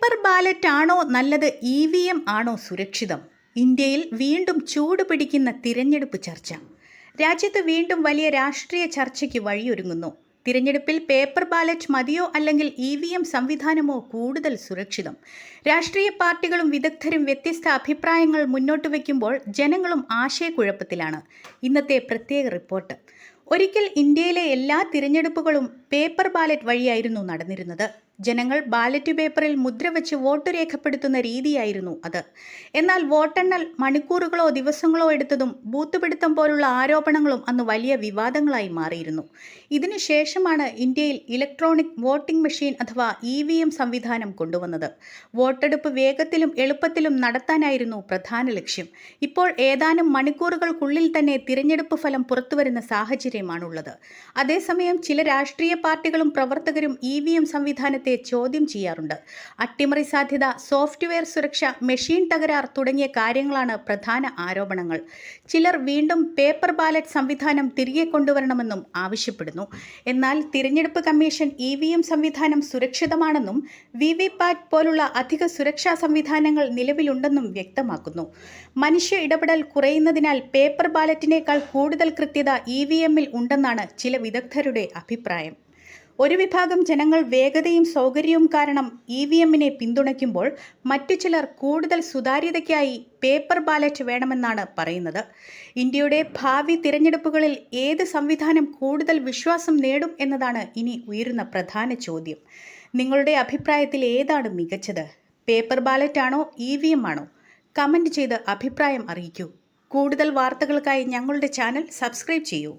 Paper ballot ആണോ നല്ലത്, EVM ആണോ സുരക്ഷിതം? ഇന്ത്യയിൽ വീണ്ടും ചൂട് പിടിക്കുന്ന തിരഞ്ഞെടുപ്പ് ചർച്ച. രാജ്യത്ത് വീണ്ടും വലിയ രാഷ്ട്രീയ ചർച്ചയ്ക്ക് വഴിയൊരുങ്ങുന്നു. തിരഞ്ഞെടുപ്പിൽ പേപ്പർ ബാലറ്റ് മതിയോ അല്ലെങ്കിൽ EVM സംവിധാനമോ കൂടുതൽ സുരക്ഷിതം? രാഷ്ട്രീയ പാർട്ടികളും വിദഗ്ധരും വ്യത്യസ്ത അഭിപ്രായങ്ങൾ മുന്നോട്ട് വയ്ക്കുമ്പോൾ ജനങ്ങളും ആശയക്കുഴപ്പത്തിലാണ്. ഇന്നത്തെ പ്രത്യേക റിപ്പോർട്ട്. ഒരിക്കൽ ഇന്ത്യയിലെ എല്ലാ തിരഞ്ഞെടുപ്പുകളും പേപ്പർ ബാലറ്റ് വഴിയായിരുന്നു നടന്നിരുന്നത്. ജനങ്ങൾ ബാലറ്റ് പേപ്പറിൽ മുദ്ര വെച്ച് വോട്ട് രേഖപ്പെടുത്തുന്ന രീതിയായിരുന്നു അത്. എന്നാൽ വോട്ടെണ്ണൽ മണിക്കൂറുകളോ ദിവസങ്ങളോ എടുത്തതും ബൂത്ത് പിടുത്തം പോലുള്ള ആരോപണങ്ങളും അന്ന് വലിയ വിവാദങ്ങളായി മാറിയിരുന്നു. ഇതിനുശേഷമാണ് ഇന്ത്യയിൽ ഇലക്ട്രോണിക് വോട്ടിംഗ് മെഷീൻ അഥവാ EVM സംവിധാനം കൊണ്ടുവന്നത്. വോട്ടെടുപ്പ് വേഗത്തിലും എളുപ്പത്തിലും നടത്താനായിരുന്നു പ്രധാന ലക്ഷ്യം. ഇപ്പോൾ ഏതാനും മണിക്കൂറുകൾക്കുള്ളിൽ തന്നെ തിരഞ്ഞെടുപ്പ് ഫലം പുറത്തുവരുന്ന സാഹചര്യമാണുള്ളത്. അതേസമയം ചില രാഷ്ട്രീയ പാർട്ടികളും പ്രവർത്തകരും EVM സംവിധാനത്തെ ചോദ്യം ചെയ്യാറുണ്ട്. അട്ടിമറി സാധ്യത, സോഫ്റ്റ്വെയർ സുരക്ഷ, മെഷീൻ തകരാർ തുടങ്ങിയ കാര്യങ്ങളാണ് പ്രധാന ആരോപണങ്ങൾ. ചിലർ വീണ്ടും പേപ്പർ ബാലറ്റ് സംവിധാനം തിരികെ കൊണ്ടുവരണമെന്നും ആവശ്യപ്പെടുന്നു. എന്നാൽ തിരഞ്ഞെടുപ്പ് കമ്മീഷൻ EVM സംവിധാനം സുരക്ഷിതമാണെന്നും VVPAT പോലുള്ള അധിക സുരക്ഷാ സംവിധാനങ്ങൾ നിലവിലുണ്ടെന്നും വ്യക്തമാക്കുന്നു. മനുഷ്യ ഇടപെടൽ കുറയുന്നതിനാൽ പേപ്പർ ബാലറ്റിനേക്കാൾ കൂടുതൽ കൃത്യത EVMൽ ഉണ്ടെന്നാണ് ചില വിദഗ്ധരുടെ അഭിപ്രായം. ഒരു വിഭാഗം ജനങ്ങൾ വേഗതയും സൗകര്യവും കാരണം EVMനെ പിന്തുണയ്ക്കുമ്പോൾ മറ്റു ചിലർ കൂടുതൽ സുതാര്യതയ്ക്കായി പേപ്പർ ബാലറ്റ് വേണമെന്നാണ് പറയുന്നത്. ഇന്ത്യയുടെ ഭാവി തിരഞ്ഞെടുപ്പുകളിൽ ഏത് സംവിധാനം കൂടുതൽ വിശ്വാസം നേടും എന്നതാണ് ഇനി ഉയരുന്ന പ്രധാന ചോദ്യം. നിങ്ങളുടെ അഭിപ്രായത്തിൽ ഏതാണ് മികച്ചത്? പേപ്പർ ബാലറ്റ് ആണോ, EVM ആണോ? കമൻറ്റ് ചെയ്ത് അഭിപ്രായം അറിയിക്കൂ. കൂടുതൽ വാർത്തകൾക്കായി ഞങ്ങളുടെ ചാനൽ സബ്സ്ക്രൈബ് ചെയ്യൂ.